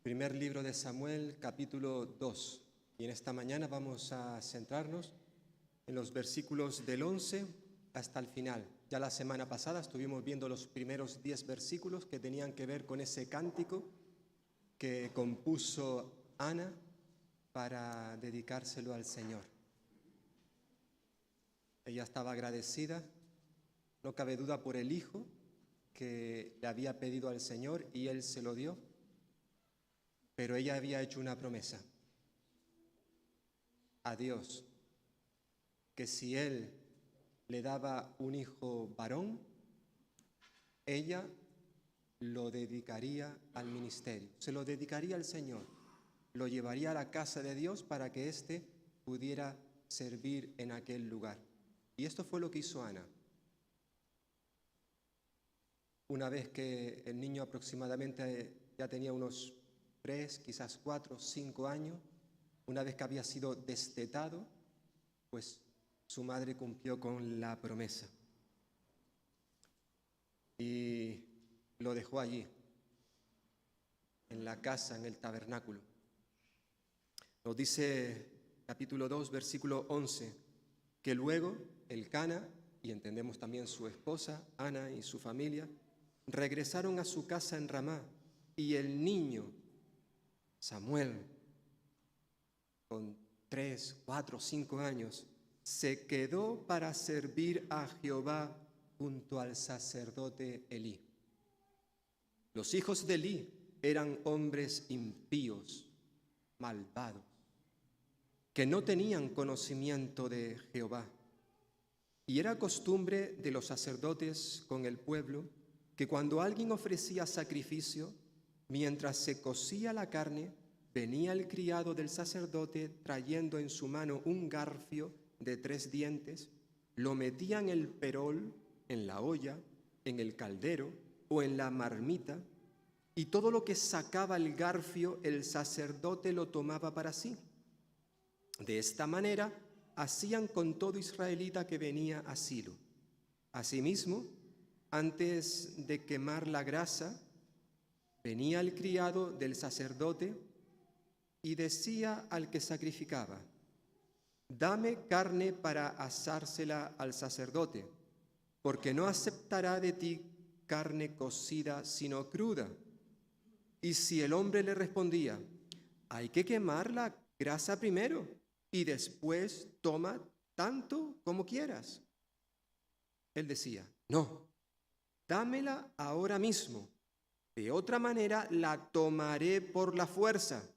Primer libro de Samuel, capítulo 2. Y en esta mañana vamos a centrarnos en los versículos del 11 hasta el final. Ya la semana pasada estuvimos viendo los primeros 10 versículos que tenían que ver con ese cántico que compuso Ana para dedicárselo al Señor. Ella estaba agradecida, no cabe duda, por el hijo que le había pedido al Señor y Él se lo dio. Pero ella había hecho una promesa a Dios, que si Él le daba un hijo varón, ella lo dedicaría al ministerio, se lo dedicaría al Señor, lo llevaría a la casa de Dios para que éste pudiera servir en aquel lugar. Y esto fue lo que hizo Ana. Una vez que el niño aproximadamente ya tenía unos 3, quizás 4, 5 años, una vez que había sido destetado, pues su madre cumplió con la promesa y lo dejó allí, en la casa, en el tabernáculo. Nos dice capítulo 2, versículo 11, que luego Elcana, y entendemos también su esposa, Ana, y su familia, regresaron a su casa en Ramá, y el niño Samuel, con 3, 4, 5 años, se quedó para servir a Jehová junto al sacerdote Elí. Los hijos de Elí eran hombres impíos, malvados, que no tenían conocimiento de Jehová. Y era costumbre de los sacerdotes con el pueblo que cuando alguien ofrecía sacrificio, mientras se cocía la carne, venía el criado del sacerdote trayendo en su mano un garfio de 3 dientes, lo metía en el perol, en la olla, en el caldero o en la marmita, y todo lo que sacaba el garfio el sacerdote lo tomaba para sí. De esta manera hacían con todo israelita que venía a Silo. Asimismo, antes de quemar la grasa, venía el criado del sacerdote y decía al que sacrificaba: dame carne para asársela al sacerdote, porque no aceptará de ti carne cocida sino cruda. Y si el hombre le respondía: hay que quemar la grasa primero y después toma tanto como quieras, él decía: no, dámela ahora mismo, de otra manera la tomaré por la fuerza.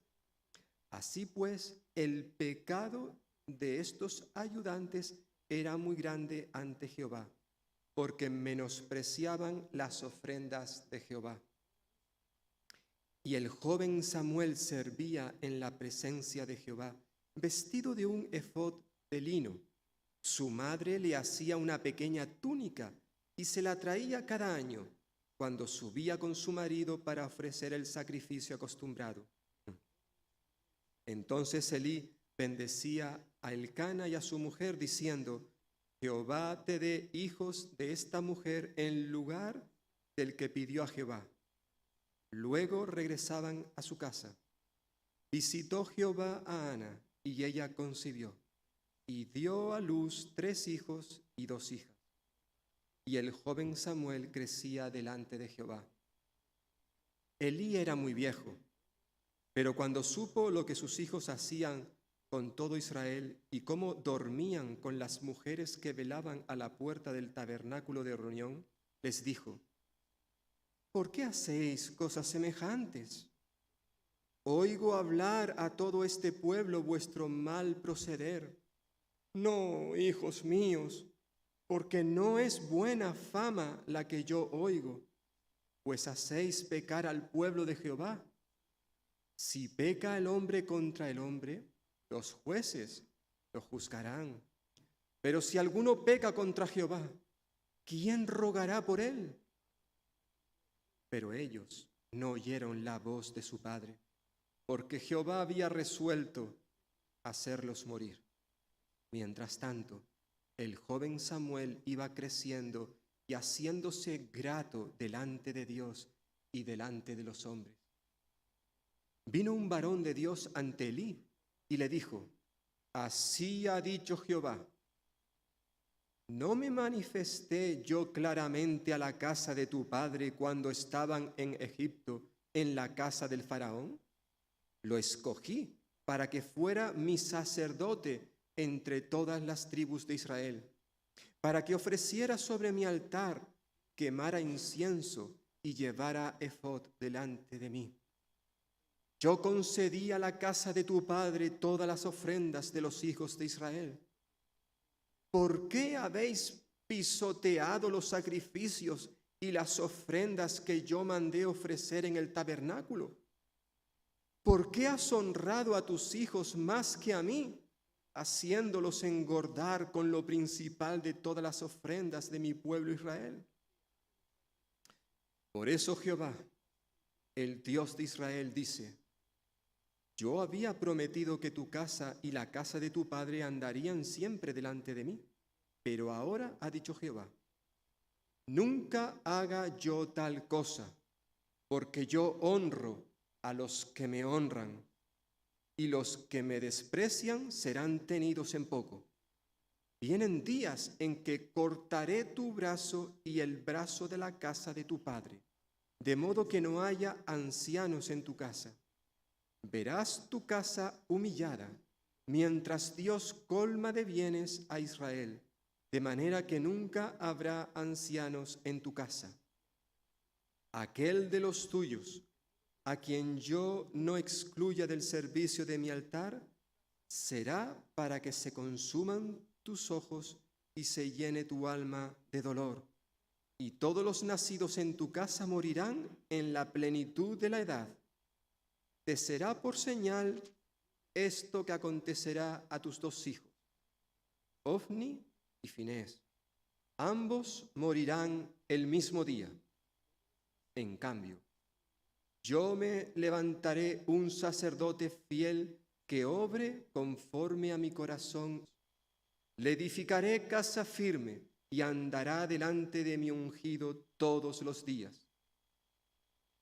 Así pues, el pecado de estos ayudantes era muy grande ante Jehová, porque menospreciaban las ofrendas de Jehová. Y el joven Samuel servía en la presencia de Jehová, vestido de un efod de lino. Su madre le hacía una pequeña túnica y se la traía cada año, cuando subía con su marido para ofrecer el sacrificio acostumbrado. Entonces Elí bendecía a Elcana y a su mujer, diciendo: Jehová te dé hijos de esta mujer en lugar del que pidió a Jehová. Luego regresaban a su casa. Visitó Jehová a Ana, y ella concibió, y dio a luz 3 hijos y 2 hijas. Y el joven Samuel crecía delante de Jehová. Elí era muy viejo, pero cuando supo lo que sus hijos hacían con todo Israel y cómo dormían con las mujeres que velaban a la puerta del tabernáculo de reunión, les dijo: ¿por qué hacéis cosas semejantes? Oigo hablar a todo este pueblo vuestro mal proceder. No, hijos míos, porque no es buena fama la que yo oigo, pues hacéis pecar al pueblo de Jehová. Si peca el hombre contra el hombre, los jueces lo juzgarán. Pero si alguno peca contra Jehová, ¿quién rogará por él? Pero ellos no oyeron la voz de su padre, porque Jehová había resuelto hacerlos morir. Mientras tanto, el joven Samuel iba creciendo y haciéndose grato delante de Dios y delante de los hombres. Vino un varón de Dios ante Elí y le dijo: Así ha dicho Jehová: ¿no me manifesté yo claramente a la casa de tu padre cuando estaban en Egipto, en la casa del faraón? Lo escogí para que fuera mi sacerdote entre todas las tribus de Israel, para que ofreciera sobre mi altar, quemara incienso y llevara efod delante de mí. Yo concedí a la casa de tu padre todas las ofrendas de los hijos de Israel. ¿Por qué habéis pisoteado los sacrificios y las ofrendas que yo mandé ofrecer en el tabernáculo? ¿Por qué has honrado a tus hijos más que a mí, haciéndolos engordar con lo principal de todas las ofrendas de mi pueblo Israel? Por eso Jehová, el Dios de Israel, dice: yo había prometido que tu casa y la casa de tu padre andarían siempre delante de mí, pero ahora ha dicho Jehová: nunca haga yo tal cosa, porque yo honro a los que me honran, y los que me desprecian serán tenidos en poco. Vienen días en que cortaré tu brazo y el brazo de la casa de tu padre, de modo que no haya ancianos en tu casa. Verás tu casa humillada, mientras Dios colma de bienes a Israel, de manera que nunca habrá ancianos en tu casa. Aquel de los tuyos, a quien yo no excluya del servicio de mi altar, será para que se consuman tus ojos y se llene tu alma de dolor. Y todos los nacidos en tu casa morirán en la plenitud de la edad. Te será por señal esto que acontecerá a tus dos hijos, Ofni y Finés. Ambos morirán el mismo día. En cambio, yo me levantaré un sacerdote fiel que obre conforme a mi corazón. Le edificaré casa firme y andará delante de mi ungido todos los días.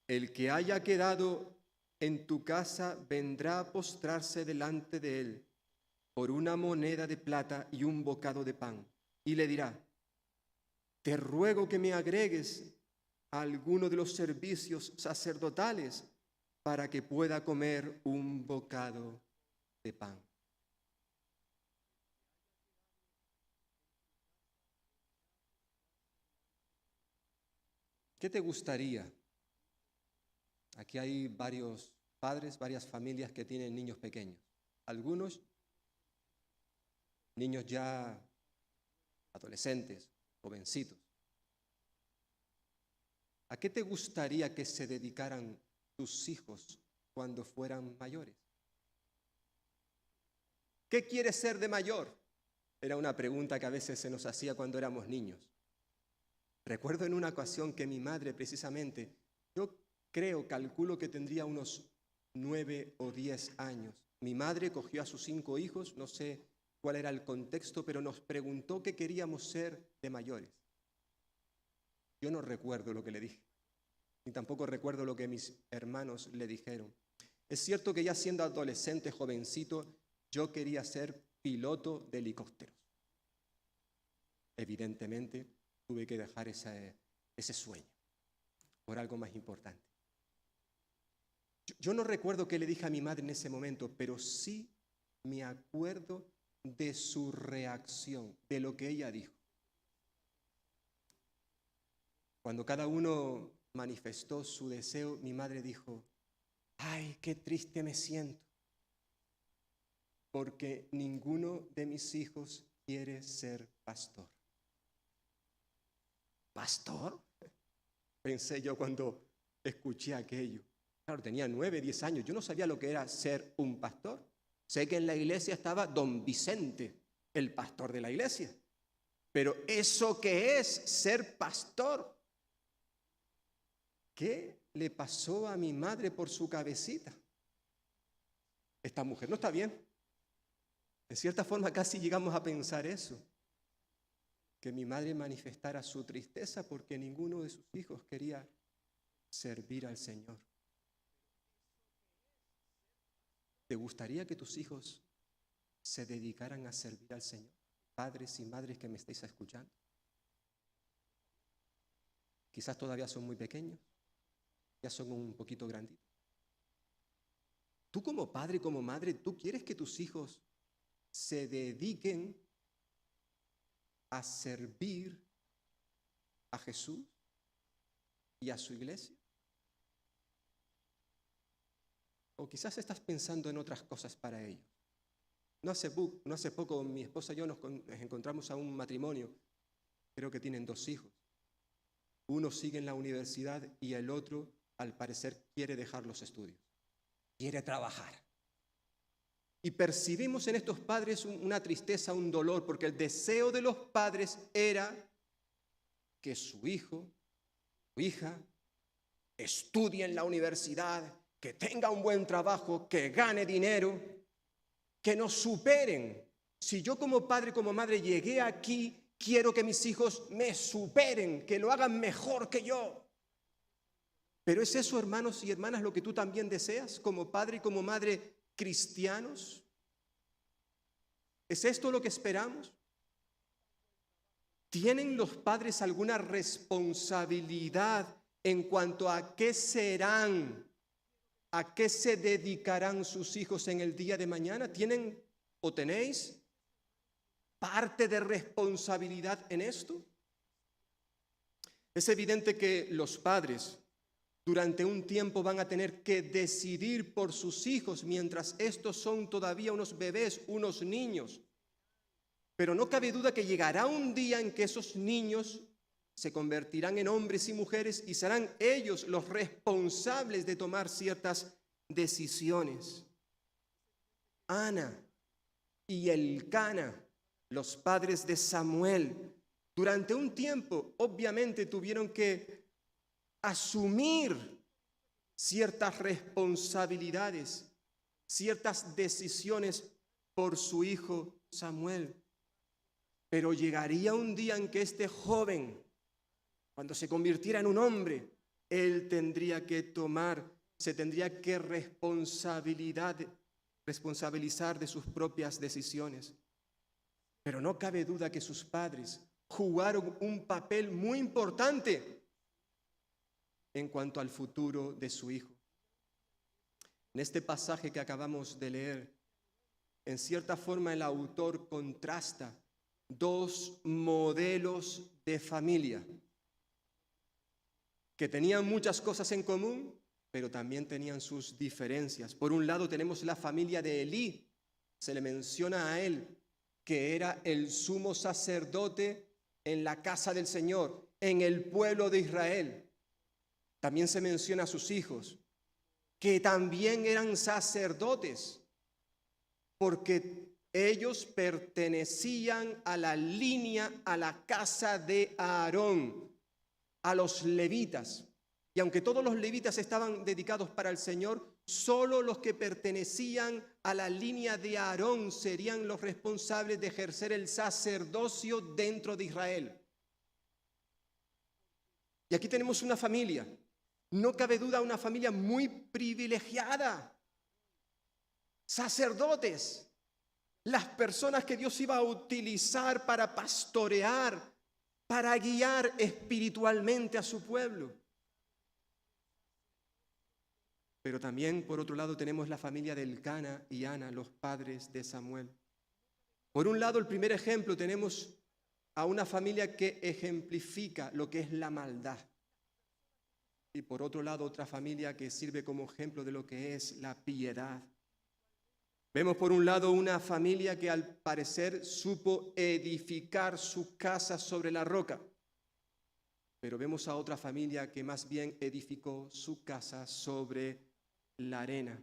El que haya quedado en tu casa vendrá a postrarse delante de él por una moneda de plata y un bocado de pan, y le dirá: te ruego que me agregues a alguno de los servicios sacerdotales para que pueda comer un bocado de pan. ¿Qué te gustaría? Aquí hay varios padres, varias familias que tienen niños pequeños. Algunos niños ya adolescentes, jovencitos. ¿A qué te gustaría que se dedicaran tus hijos cuando fueran mayores? ¿Qué quieres ser de mayor? Era una pregunta que a veces se nos hacía cuando éramos niños. Recuerdo en una ocasión que mi madre precisamente, yo calculo que tendría unos 9 o 10 años. Mi madre cogió a sus 5 hijos, no sé cuál era el contexto, pero nos preguntó qué queríamos ser de mayores. Yo no recuerdo lo que le dije, ni tampoco recuerdo lo que mis hermanos le dijeron. Es cierto que ya siendo adolescente, jovencito, yo quería ser piloto de helicópteros. Evidentemente, tuve que dejar ese sueño por algo más importante. Yo no recuerdo qué le dije a mi madre en ese momento, pero sí me acuerdo de su reacción, de lo que ella dijo. Cuando cada uno manifestó su deseo, mi madre dijo: ¡ay, qué triste me siento! Porque ninguno de mis hijos quiere ser pastor. ¿Pastor? Pensé yo cuando escuché aquello. Claro, tenía 9, 10 años. Yo no sabía lo que era ser un pastor. Sé que en la iglesia estaba don Vicente, el pastor de la iglesia. Pero ¿eso qué es ser pastor? ¿Qué le pasó a mi madre por su cabecita? Esta mujer no está bien. En cierta forma casi llegamos a pensar eso. Que mi madre manifestara su tristeza porque ninguno de sus hijos quería servir al Señor. ¿Te gustaría que tus hijos se dedicaran a servir al Señor? Padres y madres que me estáis escuchando. Quizás todavía son muy pequeños, ya son un poquito granditos. Tú como padre, como madre, ¿tú quieres que tus hijos se dediquen a servir a Jesús y a su iglesia? O quizás estás pensando en otras cosas para ellos. No hace poco mi esposa y yo nos encontramos a un matrimonio, creo que tienen 2 hijos. Uno sigue en la universidad y el otro, al parecer, quiere dejar los estudios, quiere trabajar. Y percibimos en estos padres una tristeza, un dolor, porque el deseo de los padres era que su hijo, su hija, estudie en la universidad, que tenga un buen trabajo, que gane dinero, que nos superen. Si yo como padre, como madre llegué aquí, quiero que mis hijos me superen, que lo hagan mejor que yo. Pero ¿es eso, hermanos y hermanas, lo que tú también deseas como padre y como madre cristianos? ¿Es esto lo que esperamos? ¿Tienen los padres alguna responsabilidad en cuanto a qué serán, a qué se dedicarán sus hijos en el día de mañana? ¿Tienen o tenéis parte de responsabilidad en esto? Es evidente que los padres durante un tiempo van a tener que decidir por sus hijos mientras estos son todavía unos bebés, unos niños. Pero no cabe duda que llegará un día en que esos niños se convertirán en hombres y mujeres y serán ellos los responsables de tomar ciertas decisiones. Ana y Elcana, los padres de Samuel, durante un tiempo obviamente tuvieron que asumir ciertas responsabilidades, ciertas decisiones por su hijo Samuel. Pero llegaría un día en que este joven, cuando se convirtiera en un hombre, él se tendría que responsabilizar de sus propias decisiones. Pero no cabe duda que sus padres jugaron un papel muy importante en cuanto al futuro de su hijo. En este pasaje que acabamos de leer, en cierta forma el autor contrasta 2 modelos de familia que tenían muchas cosas en común, pero también tenían sus diferencias. Por un lado tenemos la familia de Elí. Se le menciona a él que era el sumo sacerdote en la casa del Señor, en el pueblo de Israel. También se menciona a sus hijos, que también eran sacerdotes, porque ellos pertenecían a la línea, a la casa de Aarón, a los levitas. Y aunque todos los levitas estaban dedicados para el Señor, solo los que pertenecían a la línea de Aarón serían los responsables de ejercer el sacerdocio dentro de Israel. Y aquí tenemos una familia, no cabe duda, una familia muy privilegiada. Sacerdotes, las personas que Dios iba a utilizar para pastorear, para guiar espiritualmente a su pueblo. Pero también, por otro lado, tenemos la familia de Elcana y Ana, los padres de Samuel. Por un lado, el primer ejemplo, tenemos a una familia que ejemplifica lo que es la maldad. Y por otro lado, otra familia que sirve como ejemplo de lo que es la piedad. Vemos por un lado una familia que al parecer supo edificar su casa sobre la roca. Pero vemos a otra familia que más bien edificó su casa sobre la arena.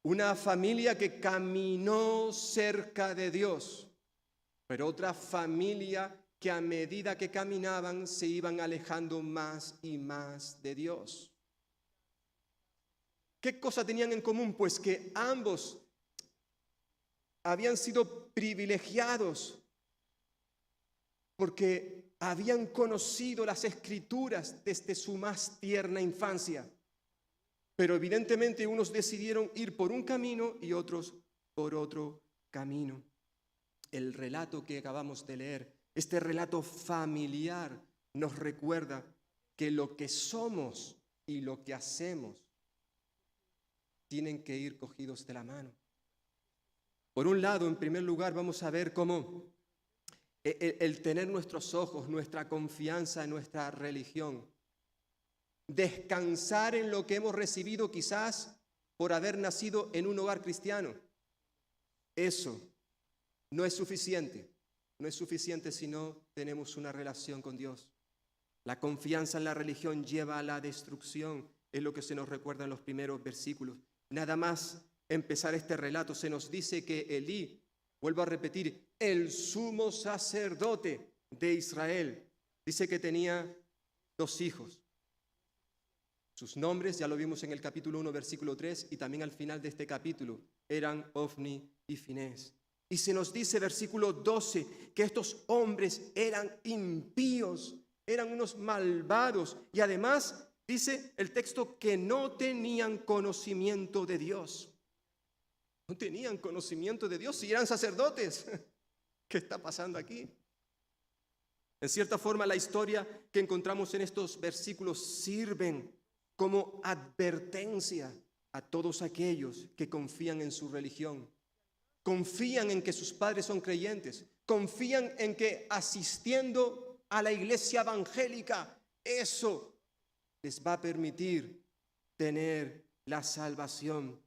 Una familia que caminó cerca de Dios, pero otra familia que a medida que caminaban se iban alejando más y más de Dios. ¿Qué cosa tenían en común? Pues que ambos habían sido privilegiados porque habían conocido las Escrituras desde su más tierna infancia. Pero evidentemente unos decidieron ir por un camino y otros por otro camino. El relato que acabamos de leer, este relato familiar, nos recuerda que lo que somos y lo que hacemos tienen que ir cogidos de la mano. Por un lado, en primer lugar, vamos a ver cómo el tener nuestros ojos, nuestra confianza en nuestra religión, descansar en lo que hemos recibido quizás por haber nacido en un hogar cristiano, eso no es suficiente. No es suficiente si no tenemos una relación con Dios. La confianza en la religión lleva a la destrucción, es lo que se nos recuerda en los primeros versículos. Nada más empezar este relato se nos dice que Elí, vuelvo a repetir, el sumo sacerdote de Israel, dice que tenía 2 hijos. Sus nombres ya lo vimos en el capítulo 1, versículo 3, y también al final de este capítulo eran Ofni y Finés. Y se nos dice, versículo 12, que estos hombres eran impíos, eran unos malvados, y además dice el texto que no tenían conocimiento de Dios. No tenían conocimiento de Dios si eran sacerdotes. ¿Qué está pasando aquí? En cierta forma, la historia que encontramos en estos versículos sirven como advertencia a todos aquellos que confían en su religión, confían en que sus padres son creyentes, confían en que asistiendo a la iglesia evangélica, eso les va a permitir tener la salvación,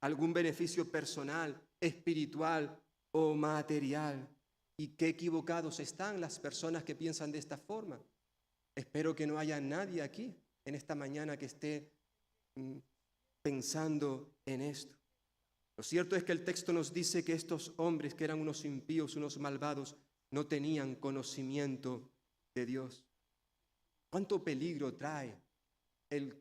algún beneficio personal, espiritual o material. Y qué equivocados están las personas que piensan de esta forma. Espero que no haya nadie aquí en esta mañana que esté pensando en esto. Lo cierto es que el texto nos dice que estos hombres, que eran unos impíos, unos malvados, no tenían conocimiento de Dios. ¿Cuánto peligro trae el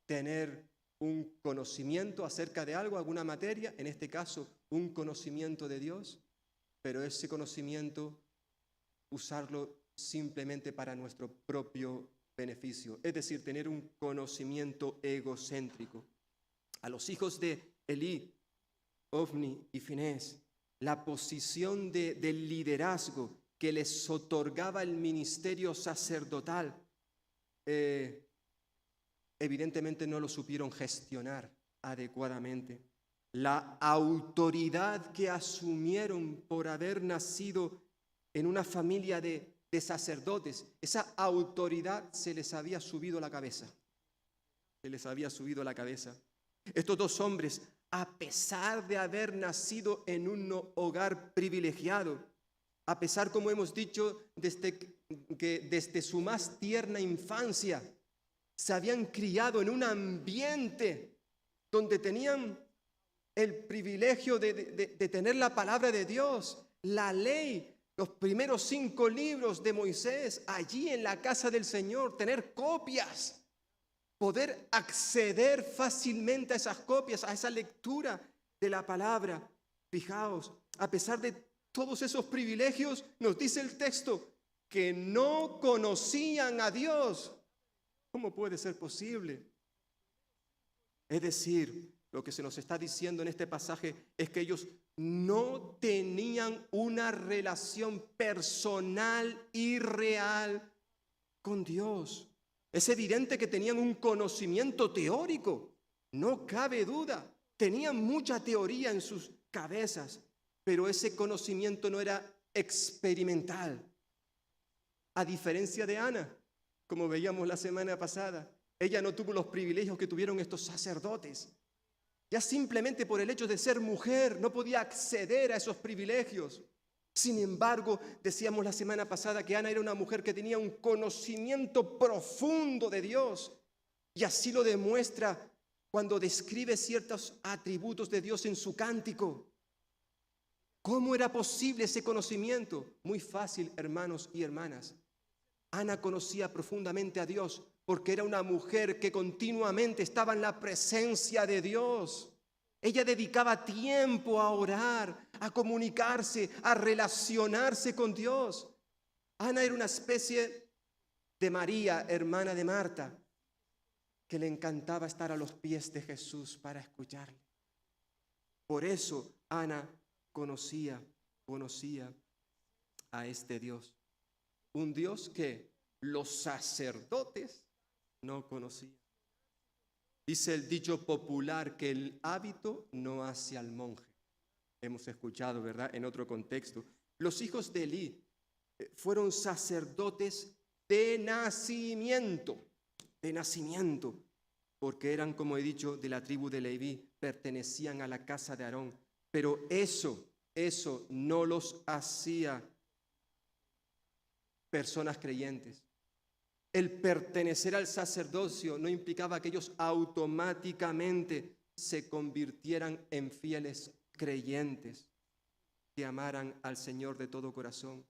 tener un conocimiento acerca de algo, alguna materia, en este caso un conocimiento de Dios, pero ese conocimiento usarlo simplemente para nuestro propio beneficio, es decir, tener un conocimiento egocéntrico? A los hijos de Elí, Ofni y Finés, la posición del liderazgo que les otorgaba el ministerio sacerdotal, evidentemente no lo supieron gestionar adecuadamente. La autoridad que asumieron por haber nacido en una familia de sacerdotes, esa autoridad se les había subido a la cabeza. Se les había subido a la cabeza. Estos 2 hombres, a pesar de haber nacido en un hogar privilegiado, a pesar, como hemos dicho, desde su más tierna infancia, se habían criado en un ambiente donde tenían el privilegio de tener la palabra de Dios, la ley, los primeros 5 libros de Moisés, allí en la casa del Señor, tener copias, poder acceder fácilmente a esas copias, a esa lectura de la palabra. Fijaos, a pesar de todos esos privilegios, nos dice el texto que no conocían a Dios. ¿Cómo puede ser posible? Es decir, lo que se nos está diciendo en este pasaje es que ellos no tenían una relación personal y real con Dios. Es evidente que tenían un conocimiento teórico, no cabe duda. Tenían mucha teoría en sus cabezas, pero ese conocimiento no era experimental. A diferencia de Ana, como veíamos la semana pasada, ella no tuvo los privilegios que tuvieron estos sacerdotes. Ya simplemente por el hecho de ser mujer no podía acceder a esos privilegios. Sin embargo, decíamos la semana pasada que Ana era una mujer que tenía un conocimiento profundo de Dios. Y así lo demuestra cuando describe ciertos atributos de Dios en su cántico. ¿Cómo era posible ese conocimiento? Muy fácil, hermanos y hermanas. Ana conocía profundamente a Dios porque era una mujer que continuamente estaba en la presencia de Dios. Ella dedicaba tiempo a orar, a comunicarse, a relacionarse con Dios. Ana era una especie de María, hermana de Marta, que le encantaba estar a los pies de Jesús para escucharle. Por eso Ana conocía a este Dios. Un Dios que los sacerdotes no conocían. Dice el dicho popular que el hábito no hace al monje. Hemos escuchado, ¿verdad?, en otro contexto. Los hijos de Elí fueron sacerdotes de nacimiento, porque eran, como he dicho, de la tribu de Leví, pertenecían a la casa de Aarón. Pero eso no los hacía personas creyentes. El pertenecer al sacerdocio no implicaba que ellos automáticamente se convirtieran en fieles creyentes, que amaran al Señor de todo corazón.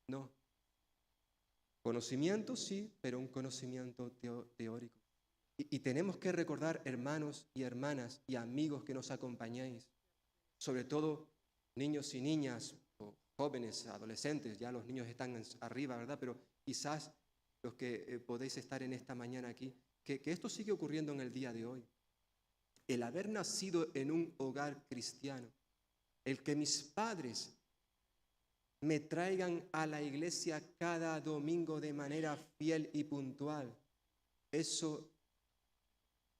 No. Conocimiento sí, pero un conocimiento teórico. Y tenemos que recordar, hermanos y hermanas y amigos que nos acompañáis, sobre todo niños y niñas, o jóvenes, adolescentes, ya los niños están arriba, ¿verdad? Pero quizás los que podéis estar en esta mañana aquí, que esto sigue ocurriendo en el día de hoy. El haber nacido en un hogar cristiano, el que mis padres me traigan a la iglesia cada domingo de manera fiel y puntual, eso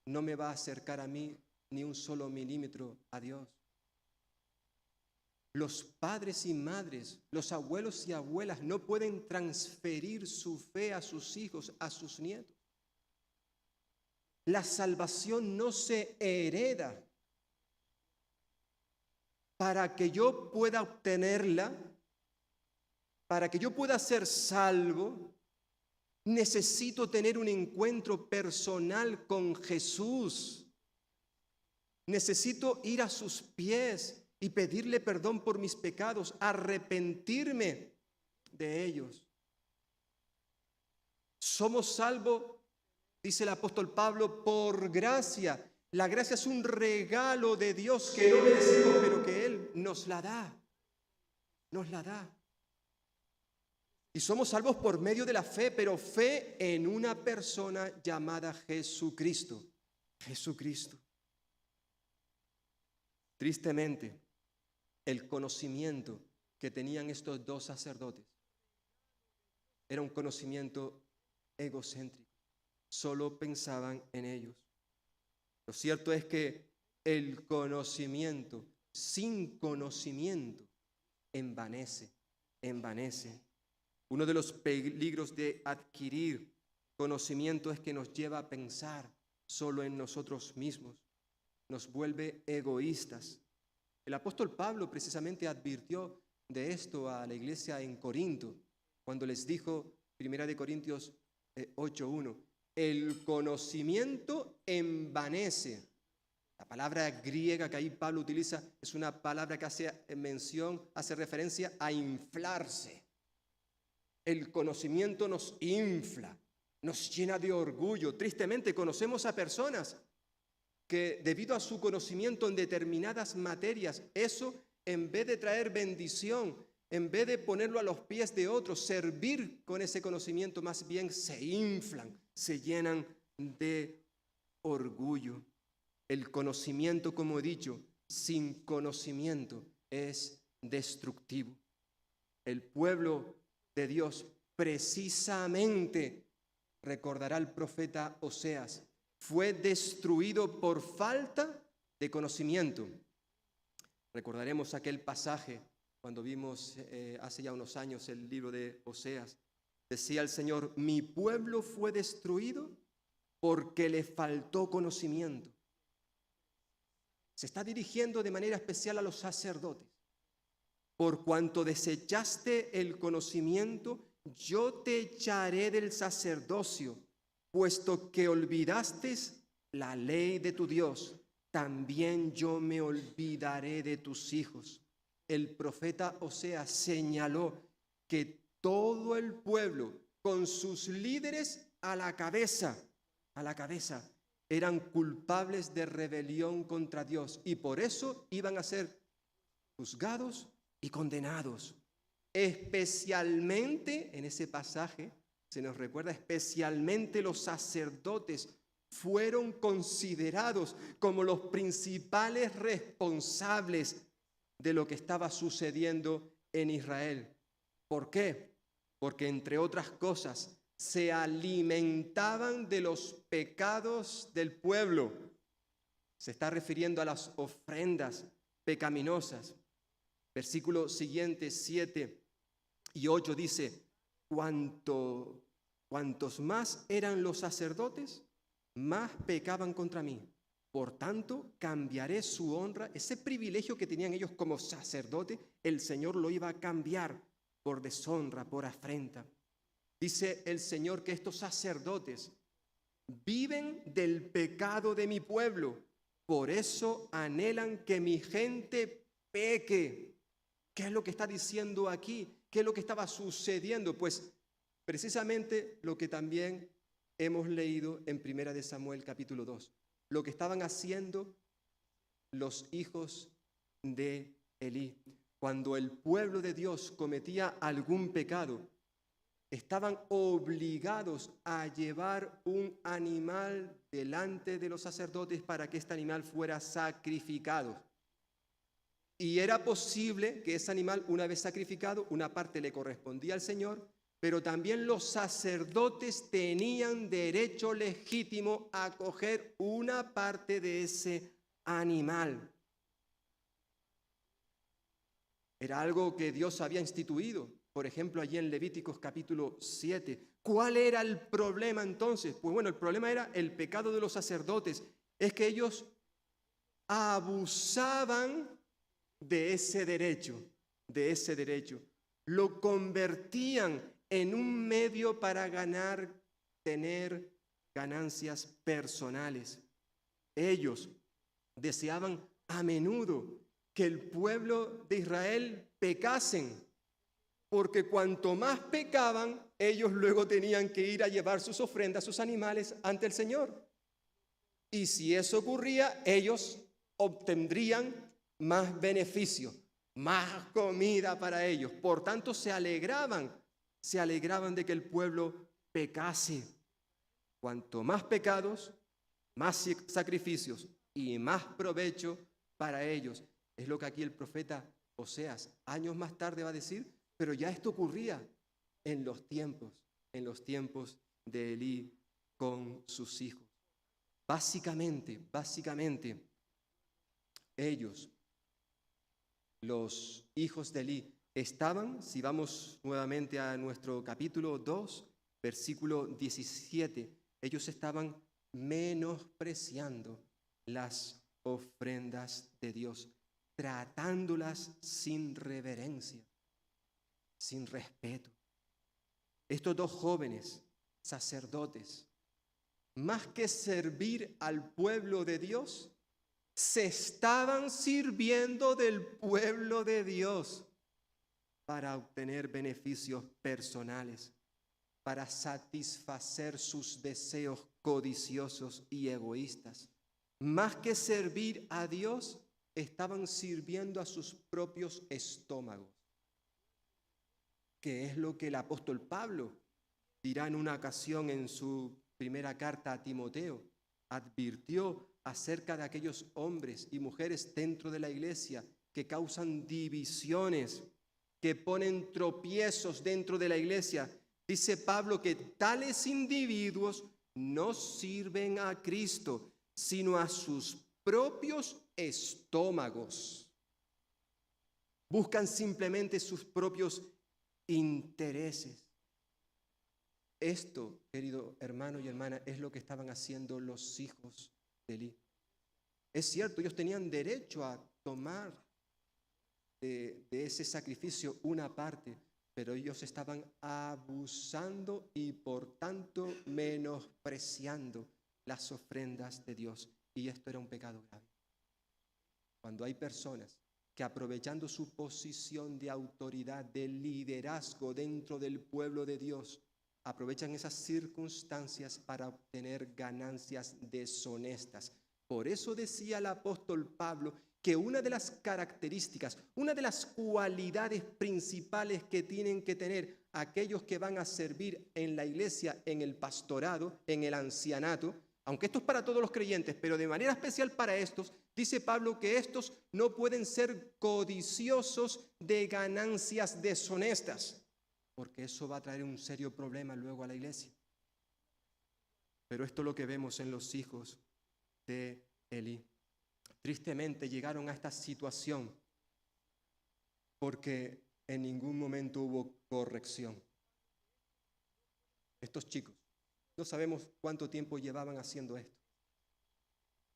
no me va a acercar a mí ni un solo milímetro a Dios. Los padres y madres, los abuelos y abuelas no pueden transferir su fe a sus hijos, a sus nietos. La salvación no se hereda. Para que yo pueda obtenerla, para que yo pueda ser salvo, necesito tener un encuentro personal con Jesús. Necesito ir a sus pies y pedirle perdón por mis pecados, arrepentirme de ellos. Somos salvos, dice el apóstol Pablo, por gracia. La gracia es un regalo de Dios que no merecemos, pero que Él nos la da. Nos la da. Y somos salvos por medio de la fe, pero fe en una persona llamada Jesucristo. Jesucristo. Tristemente, el conocimiento que tenían estos dos sacerdotes era un conocimiento egocéntrico. Solo pensaban en ellos. Lo cierto es que el conocimiento sin conocimiento envanece. Uno de los peligros de adquirir conocimiento es que nos lleva a pensar solo en nosotros mismos, nos vuelve egoístas. El apóstol Pablo precisamente advirtió de esto a la iglesia en Corinto, cuando les dijo, 1 Corintios 8:1, el conocimiento envanece. La palabra griega que ahí Pablo utiliza es una palabra que hace referencia a inflarse. El conocimiento nos infla, nos llena de orgullo. Tristemente conocemos a personas que debido a su conocimiento en determinadas materias, eso en vez de traer bendición, en vez de ponerlo a los pies de otros, servir con ese conocimiento, más bien se inflan, se llenan de orgullo. El conocimiento, como he dicho, sin conocimiento es destructivo. El pueblo de Dios precisamente, recordará el profeta Oseas, fue destruido por falta de conocimiento. Recordaremos aquel pasaje cuando vimos hace ya unos años el libro de Oseas. Decía el Señor, mi pueblo fue destruido porque le faltó conocimiento. Se está dirigiendo de manera especial a los sacerdotes. Por cuanto desechaste el conocimiento, yo te echaré del sacerdocio. Puesto que olvidaste la ley de tu Dios, también yo me olvidaré de tus hijos. El profeta Oseas señaló que todo el pueblo, con sus líderes a la cabeza, eran culpables de rebelión contra Dios y por eso iban a ser juzgados y condenados. Especialmente en ese pasaje se nos recuerda, especialmente los sacerdotes fueron considerados como los principales responsables de lo que estaba sucediendo en Israel. ¿Por qué? Porque, entre otras cosas, se alimentaban de los pecados del pueblo. Se está refiriendo a las ofrendas pecaminosas. Versículo siguiente, 7 y 8 dice: cuantos más eran los sacerdotes, más pecaban contra mí. Por tanto, cambiaré su honra. Ese privilegio que tenían ellos como sacerdote, el Señor lo iba a cambiar por deshonra, por afrenta. Dice el Señor que estos sacerdotes viven del pecado de mi pueblo. Por eso anhelan que mi gente peque. ¿Qué es lo que está diciendo aquí? ¿Qué es lo que estaba sucediendo? Pues precisamente lo que también hemos leído en 1 de Samuel capítulo 2. Lo que estaban haciendo los hijos de Elí. Cuando el pueblo de Dios cometía algún pecado, estaban obligados a llevar un animal delante de los sacerdotes para que este animal fuera sacrificado. Y era posible que ese animal, una vez sacrificado, una parte le correspondía al Señor, pero también los sacerdotes tenían derecho legítimo a coger una parte de ese animal. Era algo que Dios había instituido. Por ejemplo, allí en Levíticos capítulo 7. ¿Cuál era el problema entonces? Pues bueno, el problema era el pecado de los sacerdotes. Es que ellos abusaban de ese derecho, Lo convertían en un medio para tener ganancias personales. Ellos deseaban a menudo que el pueblo de Israel pecasen, porque cuanto más pecaban, ellos luego tenían que ir a llevar sus ofrendas, sus animales ante el Señor. Y si eso ocurría, ellos obtendrían más beneficio, más comida para ellos. Por tanto, se alegraban de que el pueblo pecase. Cuanto más pecados, más sacrificios y más provecho para ellos. Es lo que aquí el profeta Oseas años más tarde va a decir, pero ya esto ocurría en los tiempos de Elí con sus hijos. Básicamente, ellos, los hijos de Elí, estaban, si vamos nuevamente a nuestro capítulo 2, versículo 17, ellos estaban menospreciando las ofrendas de Dios, tratándolas sin reverencia, sin respeto. Estos dos jóvenes sacerdotes, más que servir al pueblo de Dios, se estaban sirviendo del pueblo de Dios para obtener beneficios personales, para satisfacer sus deseos codiciosos y egoístas. Más que servir a Dios, estaban sirviendo a sus propios estómagos, que es lo que el apóstol Pablo dirá en una ocasión en su primera carta a Timoteo. Advirtió acerca de aquellos hombres y mujeres dentro de la iglesia que causan divisiones, que ponen tropiezos dentro de la iglesia. Dice Pablo que tales individuos no sirven a Cristo, sino a sus propios estómagos. Buscan simplemente sus propios intereses. Esto, querido hermano y hermana, es lo que estaban haciendo los hijos de Elí. Es cierto, ellos tenían derecho a tomar de ese sacrificio una parte, pero ellos estaban abusando y por tanto menospreciando las ofrendas de Dios. Y esto era un pecado grave. Cuando hay personas que, aprovechando su posición de autoridad, de liderazgo dentro del pueblo de Dios, aprovechan esas circunstancias para obtener ganancias deshonestas. Por eso decía el apóstol Pablo que una de las características, una de las cualidades principales que tienen que tener aquellos que van a servir en la iglesia, en el pastorado, en el ancianato, Aunque esto es para todos los creyentes, pero de manera especial para estos, dice Pablo que estos no pueden ser codiciosos de ganancias deshonestas, porque eso va a traer un serio problema luego a la iglesia. Pero esto es lo que vemos en los hijos de Elí. Tristemente llegaron a esta situación porque en ningún momento hubo corrección. Estos chicos, no sabemos cuánto tiempo llevaban haciendo esto,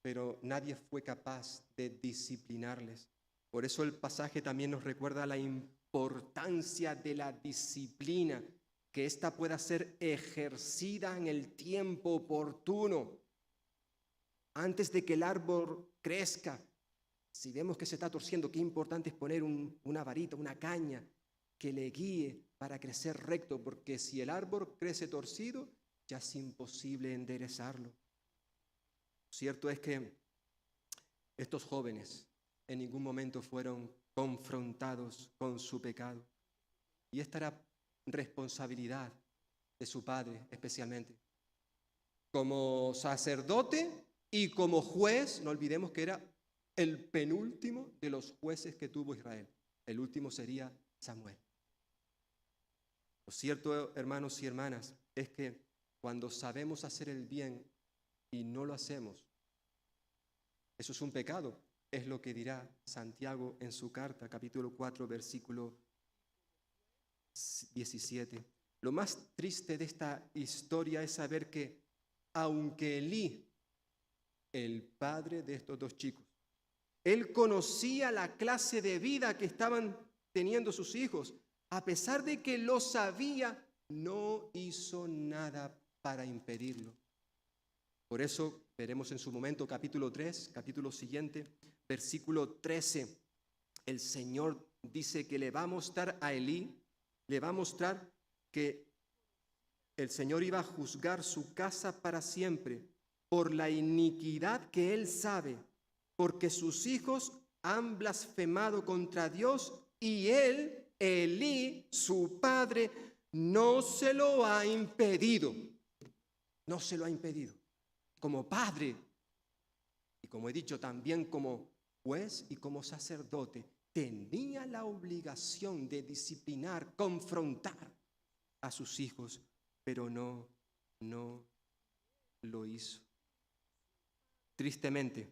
pero nadie fue capaz de disciplinarles. Por eso el pasaje también nos recuerda la importancia de la disciplina, que ésta pueda ser ejercida en el tiempo oportuno, antes de que el árbol crezca. Si vemos que se está torciendo, qué importante es poner una varita, una caña que le guíe para crecer recto, porque si el árbol crece torcido, ya es imposible enderezarlo. Cierto es que estos jóvenes en ningún momento fueron confrontados con su pecado. Y esta era responsabilidad de su padre especialmente. Como sacerdote y como juez, no olvidemos que era el penúltimo de los jueces que tuvo Israel. El último sería Samuel. Lo cierto, hermanos y hermanas, es que cuando sabemos hacer el bien y no lo hacemos, eso es un pecado. Es lo que dirá Santiago en su carta, capítulo 4, versículo 17. Lo más triste de esta historia es saber que aunque Elí, el padre de estos dos chicos, él conocía la clase de vida que estaban teniendo sus hijos, a pesar de que lo sabía, no hizo nada para impedirlo. Por eso veremos en su momento capítulo 3, capítulo siguiente, versículo 13. El Señor dice que le va a mostrar a Elí, le va a mostrar que el Señor iba a juzgar su casa para siempre por la iniquidad que él sabe, porque sus hijos han blasfemado contra Dios y él, Elí, su padre, no se lo ha impedido. No se lo ha impedido. Como padre, y como he dicho también como juez y como sacerdote, tenía la obligación de disciplinar, confrontar a sus hijos, pero no lo hizo. Tristemente,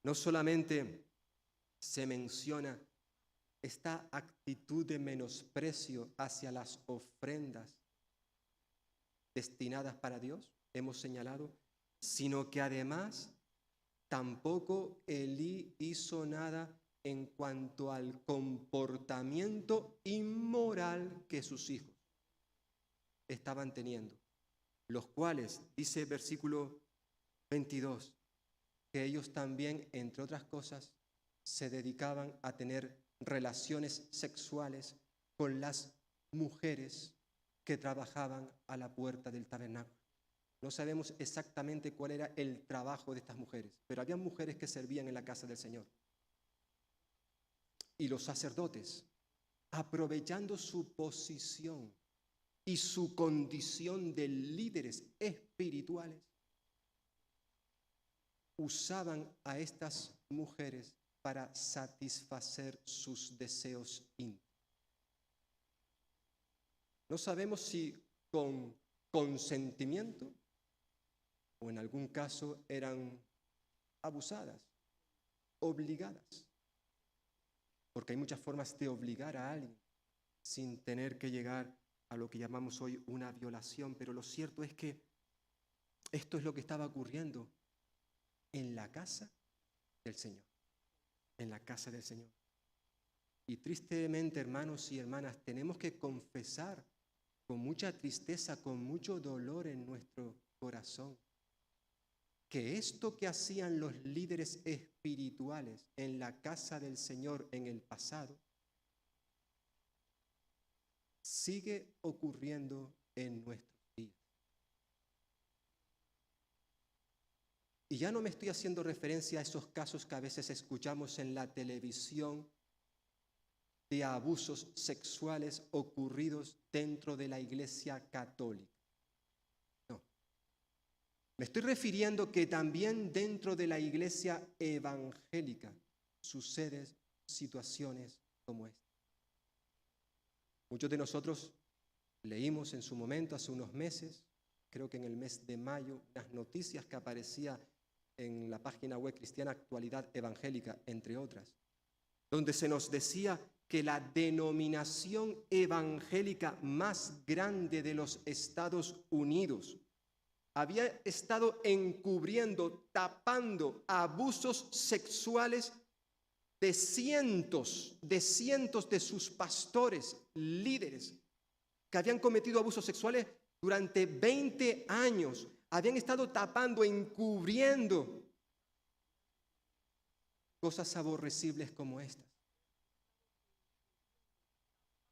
no solamente se menciona esta actitud de menosprecio hacia las ofrendas destinadas para Dios, hemos señalado, sino que además tampoco Elí hizo nada en cuanto al comportamiento inmoral que sus hijos estaban teniendo, los cuales, dice el versículo 22, que ellos también, entre otras cosas, se dedicaban a tener relaciones sexuales con las mujeres que trabajaban a la puerta del tabernáculo. No sabemos exactamente cuál era el trabajo de estas mujeres, pero había mujeres que servían en la casa del Señor. Y los sacerdotes, aprovechando su posición y su condición de líderes espirituales, usaban a estas mujeres para satisfacer sus deseos íntimos. No sabemos si con consentimiento o en algún caso eran abusadas, obligadas, porque hay muchas formas de obligar a alguien sin tener que llegar a lo que llamamos hoy una violación, pero lo cierto es que esto es lo que estaba ocurriendo en la casa del Señor, en la casa del Señor. Y tristemente, hermanos y hermanas, tenemos que confesar con mucha tristeza, con mucho dolor en nuestro corazón, que esto que hacían los líderes espirituales en la casa del Señor en el pasado, sigue ocurriendo en nuestros días. Y ya no me estoy haciendo referencia a esos casos que a veces escuchamos en la televisión de abusos sexuales ocurridos dentro de la Iglesia católica. No. Me estoy refiriendo que también dentro de la iglesia evangélica suceden situaciones como esta. Muchos de nosotros leímos en su momento, hace unos meses, creo que en el mes de mayo, las noticias que aparecían en la página web cristiana Actualidad Evangélica, entre otras, donde se nos decía que la denominación evangélica más grande de los Estados Unidos había estado encubriendo, tapando abusos sexuales de cientos de sus pastores, líderes, que habían cometido abusos sexuales durante 20 años. Habían estado tapando, encubriendo cosas aborrecibles como estas.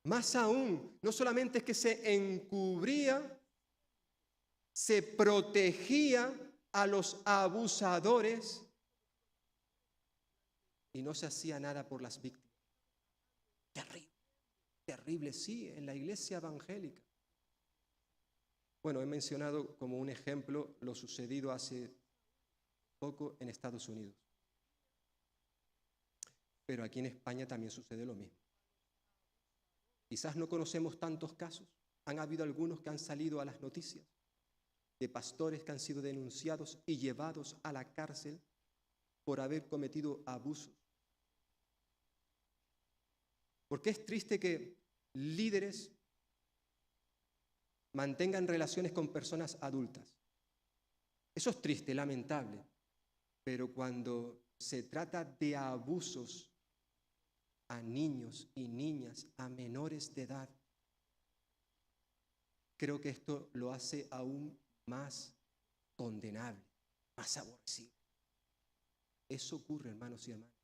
Más aún, no solamente es que se encubría, se protegía a los abusadores y no se hacía nada por las víctimas. Terrible, terrible, sí, en la iglesia evangélica. Bueno, he mencionado como un ejemplo lo sucedido hace poco en Estados Unidos. Pero aquí en España también sucede lo mismo. Quizás no conocemos tantos casos. Han habido algunos que han salido a las noticias de pastores que han sido denunciados y llevados a la cárcel por haber cometido abusos. Porque es triste que líderes mantengan relaciones con personas adultas. Eso es triste, lamentable. Pero cuando se trata de abusos a niños y niñas, a menores de edad, creo que esto lo hace aún más condenable, más aborrecible. Eso ocurre, hermanos y hermanas.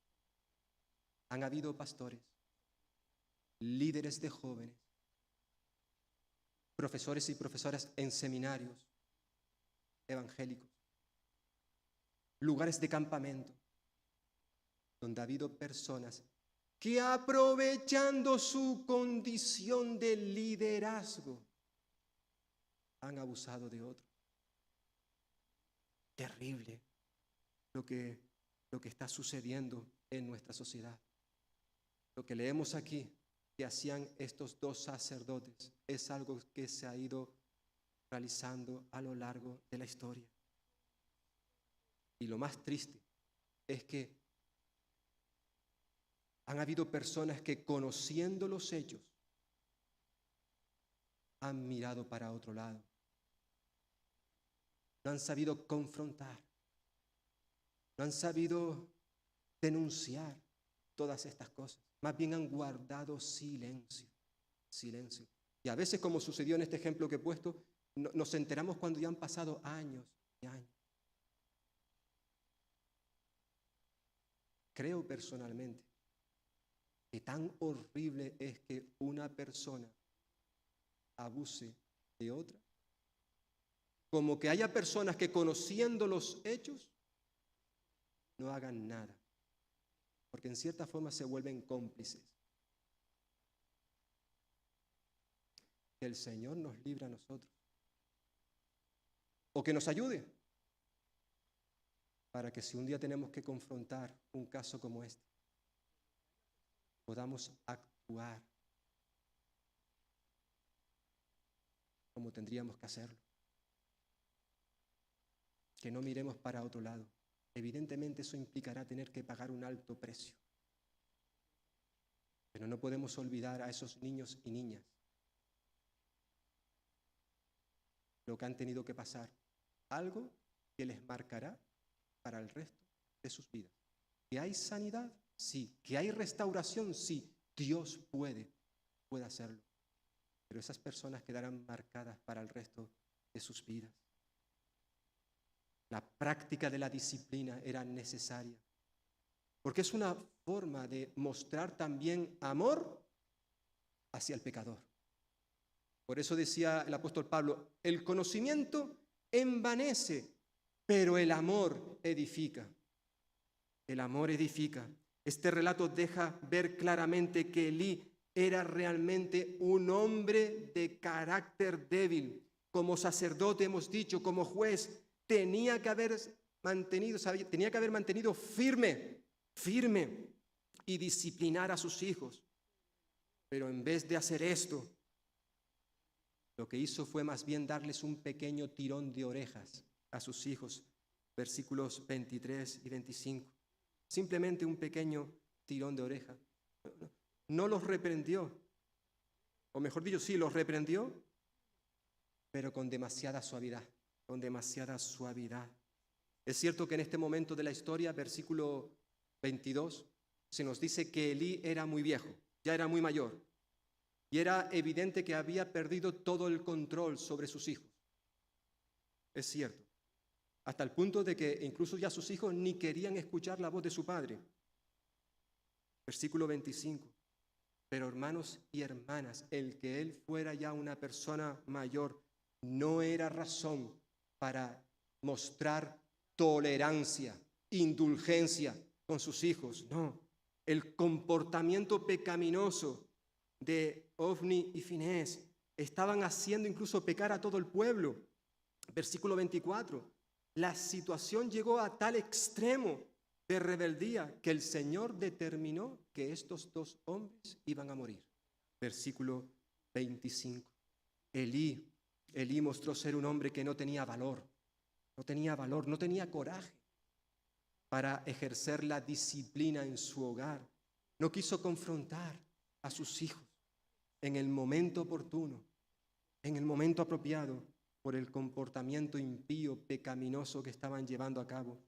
Han habido pastores, líderes de jóvenes, profesores y profesoras en seminarios evangélicos, lugares de campamento, donde ha habido personas que, aprovechando su condición de liderazgo, han abusado de otros. Terrible lo que está sucediendo en nuestra sociedad. Lo que leemos aquí que hacían estos dos sacerdotes es algo que se ha ido realizando a lo largo de la historia. Y lo más triste es que han habido personas que, conociendo los hechos, han mirado para otro lado. No han sabido confrontar, no han sabido denunciar todas estas cosas. Más bien han guardado silencio. Y a veces, como sucedió en este ejemplo que he puesto, nos enteramos cuando ya han pasado años y años. Creo personalmente que tan horrible es que una persona abuse de otra, como que haya personas que, conociendo los hechos, no hagan nada, porque en cierta forma se vuelven cómplices. Que el Señor nos libre a nosotros, o que nos ayude, para que si un día tenemos que confrontar un caso como este, podamos actuar como tendríamos que hacerlo. Que no miremos para otro lado. Evidentemente eso implicará tener que pagar un alto precio. Pero no podemos olvidar a esos niños y niñas lo que han tenido que pasar. Algo que les marcará para el resto de sus vidas. ¿Que hay sanidad? Sí. ¿Que hay restauración? Sí. Dios puede hacerlo. Pero esas personas quedarán marcadas para el resto de sus vidas. La práctica de la disciplina era necesaria, porque es una forma de mostrar también amor hacia el pecador. Por eso decía el apóstol Pablo, el conocimiento envanece, pero el amor edifica. El amor edifica. Este relato deja ver claramente que Elí era realmente un hombre de carácter débil. Como sacerdote, hemos dicho, como juez, tenía que haber mantenido firme y disciplinar a sus hijos. Pero en vez de hacer esto, lo que hizo fue más bien darles un pequeño tirón de orejas a sus hijos. Versículos 23 y 25. Simplemente un pequeño tirón de oreja. No los reprendió, o mejor dicho, sí, los reprendió, pero con demasiada suavidad, Es cierto que en este momento de la historia, versículo 22, se nos dice que Elí era muy viejo, ya era muy mayor, y era evidente que había perdido todo el control sobre sus hijos. Es cierto, hasta el punto de que incluso ya sus hijos ni querían escuchar la voz de su padre. Versículo 25. Pero hermanos y hermanas, el que él fuera ya una persona mayor no era razón para mostrar tolerancia, indulgencia con sus hijos. No, el comportamiento pecaminoso de Ofni y Finés estaban haciendo incluso pecar a todo el pueblo. Versículo 24. La situación llegó a tal extremo de rebeldía que el Señor determinó que estos dos hombres iban a morir. Versículo 25. Elí mostró ser un hombre que no tenía valor, no tenía coraje para ejercer la disciplina en su hogar. No quiso confrontar a sus hijos en el momento oportuno, en el momento apropiado, por el comportamiento impío, pecaminoso que estaban llevando a cabo.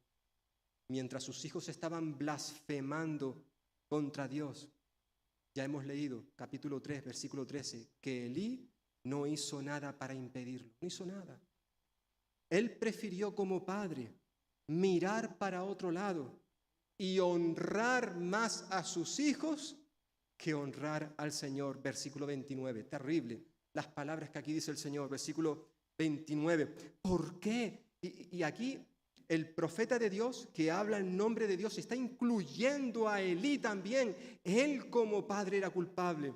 Mientras sus hijos estaban blasfemando contra Dios. Ya hemos leído, capítulo 3, versículo 13, que Elí no hizo nada para impedirlo, no hizo nada. Él prefirió como padre mirar para otro lado y honrar más a sus hijos que honrar al Señor. Versículo 29, terrible. Las palabras que aquí dice el Señor, versículo 29. ¿Por qué? Y aquí el profeta de Dios que habla en nombre de Dios está incluyendo a Elí también. Él como padre era culpable.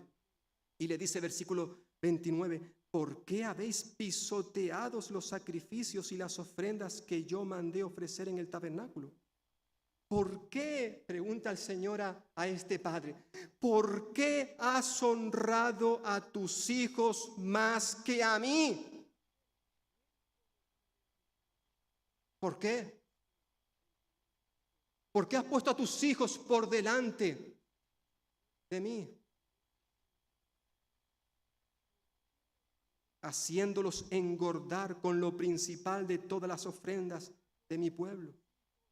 Y le dice versículo 29, ¿por qué habéis pisoteado los sacrificios y las ofrendas que yo mandé ofrecer en el tabernáculo? ¿Por qué? Pregunta el Señor a este padre. ¿Por qué has honrado a tus hijos más que a mí? ¿Por qué? ¿Por qué has puesto a tus hijos por delante de mí? Haciéndolos engordar con lo principal de todas las ofrendas de mi pueblo.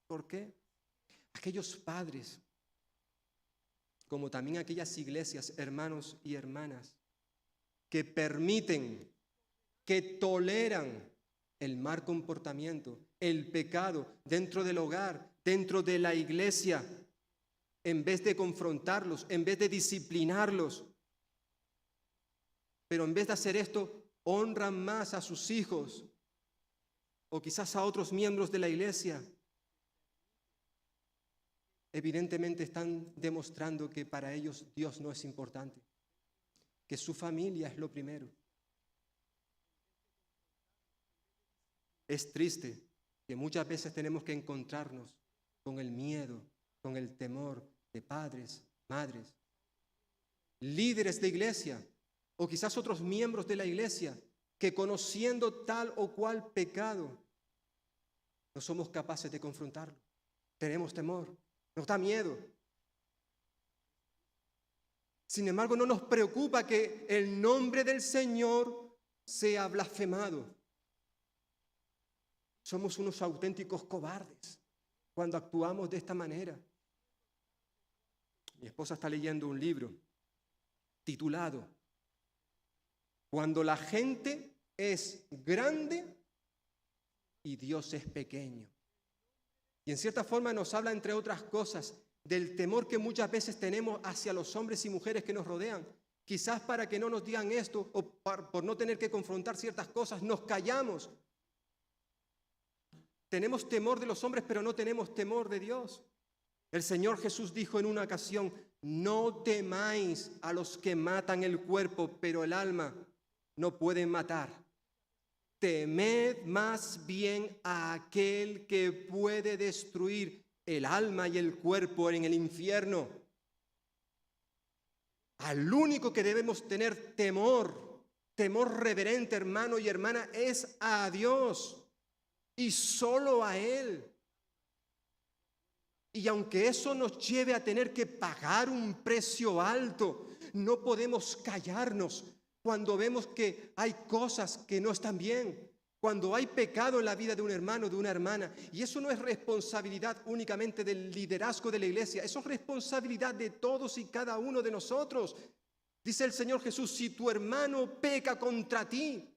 ¿Por qué? Aquellos padres, como también aquellas iglesias, hermanos y hermanas, que permiten, que toleran el mal comportamiento, el pecado dentro del hogar, dentro de la iglesia, en vez de confrontarlos, en vez de disciplinarlos. Pero en vez de hacer esto, honran más a sus hijos o quizás a otros miembros de la iglesia. Evidentemente están demostrando que para ellos Dios no es importante, que su familia es lo primero. Es triste que muchas veces tenemos que encontrarnos con el miedo, con el temor de padres, madres, líderes de iglesia o quizás otros miembros de la iglesia que conociendo tal o cual pecado no somos capaces de confrontarlo. Tenemos temor, nos da miedo. Sin embargo, no nos preocupa que el nombre del Señor sea blasfemado. Somos unos auténticos cobardes cuando actuamos de esta manera. Mi esposa está leyendo un libro titulado Cuando la gente es grande y Dios es pequeño. Y en cierta forma nos habla, entre otras cosas, del temor que muchas veces tenemos hacia los hombres y mujeres que nos rodean. Quizás para que no nos digan esto o por no tener que confrontar ciertas cosas, nos callamos. Tenemos temor de los hombres, pero no tenemos temor de Dios. El Señor Jesús dijo en una ocasión, no temáis a los que matan el cuerpo, pero el alma no pueden matar. temed más bien a aquel que puede destruir el alma y el cuerpo en el infierno. Al único que debemos tener temor reverente, hermano y hermana, es a Dios y solo a Él. Y aunque eso nos lleve a tener que pagar un precio alto, no podemos callarnos cuando vemos que hay cosas que no están bien, cuando hay pecado en la vida de un hermano, de una hermana. Y eso no es responsabilidad únicamente del liderazgo de la iglesia, eso es responsabilidad de todos y cada uno de nosotros. Dice el Señor Jesús, si tu hermano peca contra ti,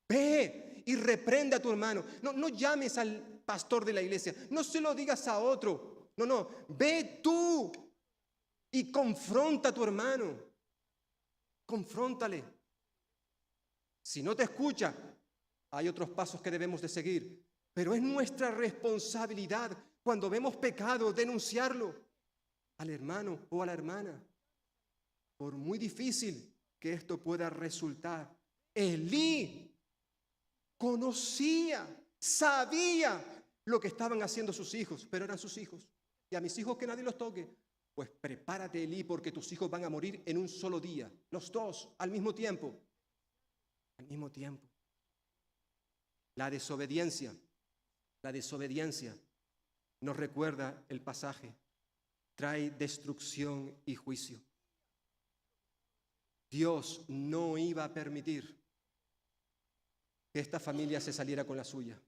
ve y reprende a tu hermano. No llmes al pastor de la iglesia, no se lo digas a otro. No, ve tú y confronta a tu hermano. Confróntale. Si no te escucha, hay otros pasos que debemos de seguir. Pero es nuestra responsabilidad cuando vemos pecado denunciarlo al hermano o a la hermana. Por muy difícil que esto pueda resultar, Elí conocía, sabía lo que estaban haciendo sus hijos, pero eran sus hijos. Y a mis hijos que nadie los toque. Pues prepárate, Elí, porque tus hijos van a morir en un solo día, los dos, al mismo tiempo. Al mismo tiempo. La desobediencia nos recuerda el pasaje, trae destrucción y juicio. Dios no iba a permitir que esta familia se saliera con la suya,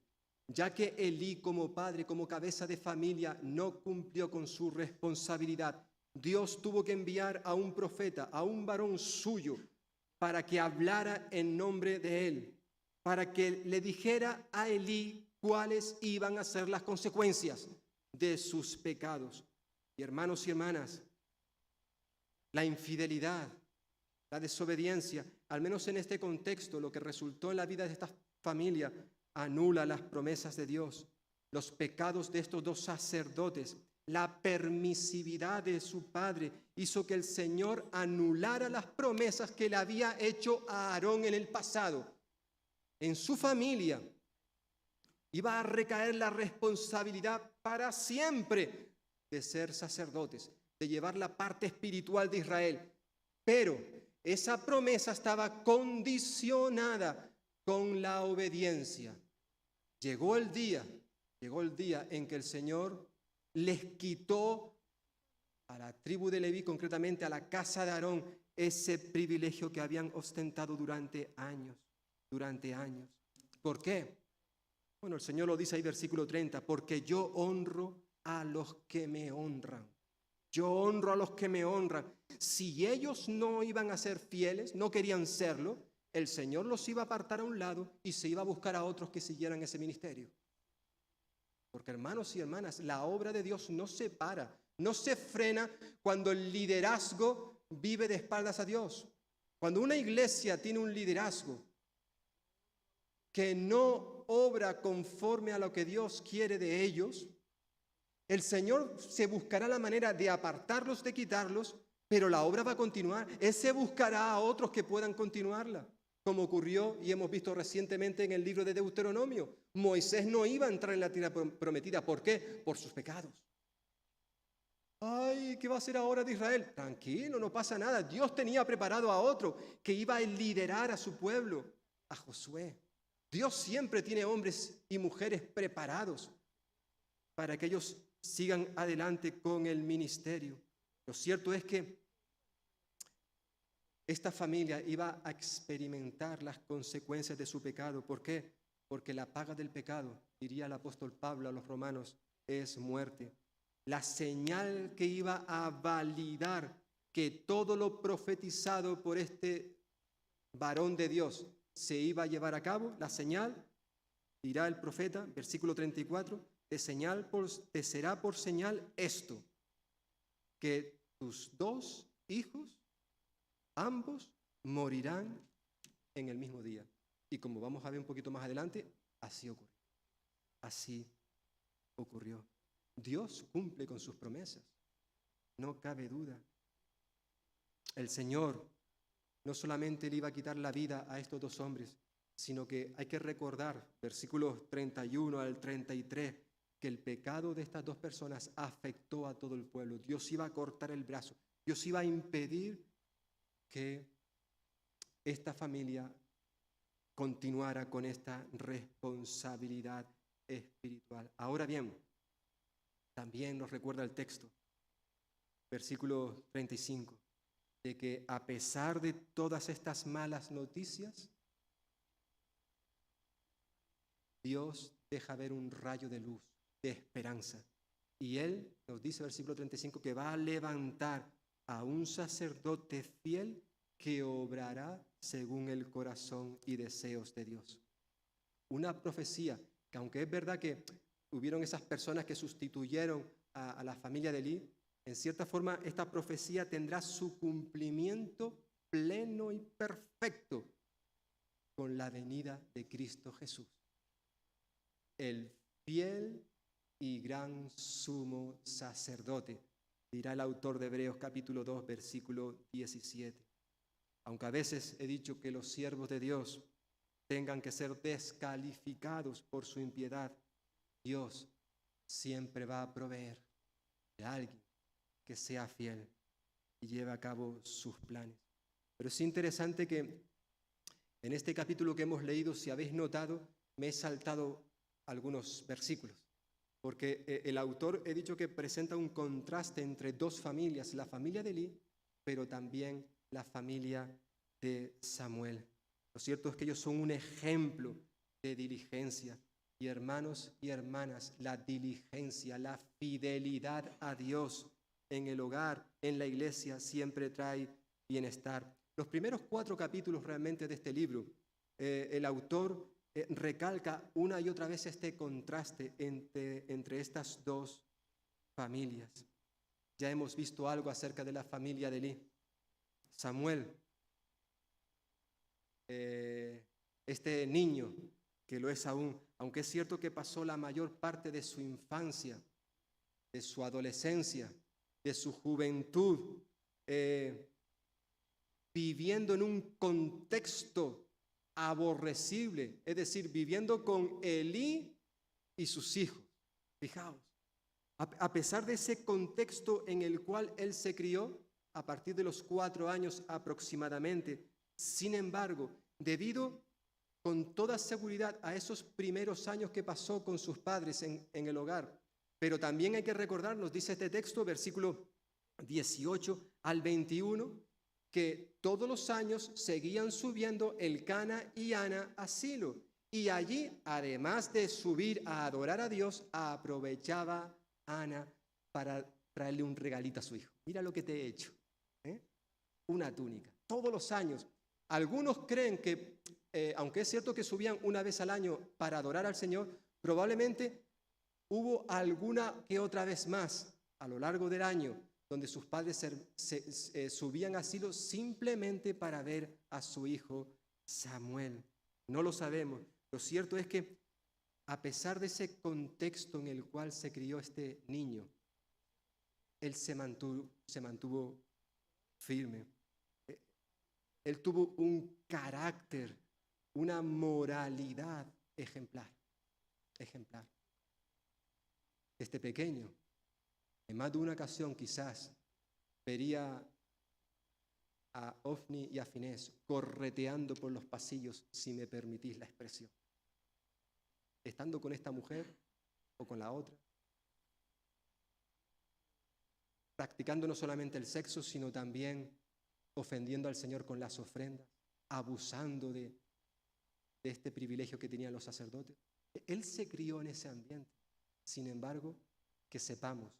ya que Elí como padre, como cabeza de familia, no cumplió con su responsabilidad. Dios tuvo que enviar a un profeta, a un varón suyo, para que hablara en nombre de él, para que le dijera a Elí cuáles iban a ser las consecuencias de sus pecados. Y hermanos y hermanas, la infidelidad, la desobediencia, al menos en este contexto, lo que resultó en la vida de esta familia, anula las promesas de Dios. Los pecados de estos dos sacerdotes, la permisividad de su padre, hizo que el Señor anulara las promesas que le había hecho a Aarón en el pasado. En su familia iba a recaer la responsabilidad para siempre de ser sacerdotes, de llevar la parte espiritual de Israel. Pero esa promesa estaba condicionada con la obediencia. Llegó el día en que el Señor les quitó a la tribu de Leví, concretamente a la casa de Aarón, ese privilegio que habían ostentado durante años. ¿Por qué? Bueno, el Señor lo dice ahí, versículo 30, porque yo honro a los que me honran. Yo honro a los que me honran. Si ellos no iban a ser fieles, no querían serlo, el Señor los iba a apartar a un lado y se iba a buscar a otros que siguieran ese ministerio. Porque hermanos y hermanas, la obra de Dios no se para, no se frena cuando el liderazgo vive de espaldas a Dios. Cuando una iglesia tiene un liderazgo que no obra conforme a lo que Dios quiere de ellos, el Señor se buscará la manera de apartarlos, de quitarlos, pero la obra va a continuar. Él se buscará a otros que puedan continuarla, como ocurrió y hemos visto recientemente en el libro de Deuteronomio. Moisés no iba a entrar en la tierra prometida. ¿Por qué? Por sus pecados. Ay, ¿qué va a hacer ahora de Israel? Tranquilo, no pasa nada. Dios tenía preparado a otro que iba a liderar a su pueblo, a Josué. Dios siempre tiene hombres y mujeres preparados para que ellos sigan adelante con el ministerio. Lo cierto es que esta familia iba a experimentar las consecuencias de su pecado. ¿Por qué? Porque la paga del pecado, diría el apóstol Pablo a los romanos, es muerte. La señal que iba a validar que todo lo profetizado por este varón de Dios se iba a llevar a cabo, la señal, dirá el profeta, versículo 34, te será por señal esto, que tus dos hijos, ambos, morirán en el mismo día. Y como vamos a ver un poquito más adelante, así ocurrió. Así ocurrió. Dios cumple con sus promesas, no cabe duda. El Señor no solamente le iba a quitar la vida a estos dos hombres, sino que hay que recordar, versículos 31 al 33, que el pecado de estas dos personas afectó a todo el pueblo. Dios iba a cortar el brazo, Dios iba a impedir que esta familia continuara con esta responsabilidad espiritual. Ahora bien, también nos recuerda el texto, versículo 35, de que a pesar de todas estas malas noticias, Dios deja ver un rayo de luz, de esperanza. Y Él nos dice, versículo 35, que va a levantar a un sacerdote fiel que obrará según el corazón y deseos de Dios. Una profecía que, aunque es verdad que hubieron esas personas que sustituyeron a la familia de Elí, en cierta forma esta profecía tendrá su cumplimiento pleno y perfecto con la venida de Cristo Jesús, el fiel y gran sumo sacerdote, dirá el autor de Hebreos capítulo 2, versículo 17. Aunque a veces he dicho que los siervos de Dios tengan que ser descalificados por su impiedad, Dios siempre va a proveer de alguien que sea fiel y lleve a cabo sus planes. Pero es interesante que en este capítulo que hemos leído, si habéis notado, me he saltado algunos versículos, porque el autor, he dicho que presenta un contraste entre dos familias, la familia de Elí, pero también la familia de Samuel. Lo cierto es que ellos son un ejemplo de diligencia. Y hermanos y hermanas, la diligencia, la fidelidad a Dios en el hogar, en la iglesia, siempre trae bienestar. Los primeros 4 capítulos realmente de este libro, el autor recalca una y otra vez este contraste entre estas dos familias. Ya hemos visto algo acerca de la familia de Elí. Samuel, este niño que lo es aún, aunque es cierto que pasó la mayor parte de su infancia, de su adolescencia, de su juventud, viviendo en un contexto aborrecible, es decir, viviendo con Elí y sus hijos. Fijaos, a pesar de ese contexto en el cual él se crió, a partir de los 4 años aproximadamente, sin embargo, debido con toda seguridad a esos primeros años que pasó con sus padres en el hogar, pero también hay que recordar, nos dice este texto, versículo 18 al 21, que todos los años seguían subiendo Elcana y Ana a Silo, y allí, además de subir a adorar a Dios, aprovechaba Ana para traerle un regalito a su hijo. Mira lo que te he hecho, una túnica, todos los años. Algunos creen que, aunque es cierto que subían una vez al año para adorar al Señor, probablemente hubo alguna que otra vez más a lo largo del año donde sus padres subían a Silo simplemente para ver a su hijo Samuel. No lo sabemos. Lo cierto es que a pesar de ese contexto en el cual se crió este niño, él se mantuvo firme. Él tuvo un carácter, una moralidad ejemplar. Este pequeño, en más de una ocasión quizás, vería a Ofni y a Finés correteando por los pasillos, si me permitís la expresión, estando con esta mujer o con la otra, practicando no solamente el sexo, sino también ofendiendo al Señor con las ofrendas, abusando de este privilegio que tenían los sacerdotes. Él se crió en ese ambiente. Sin embargo, que sepamos,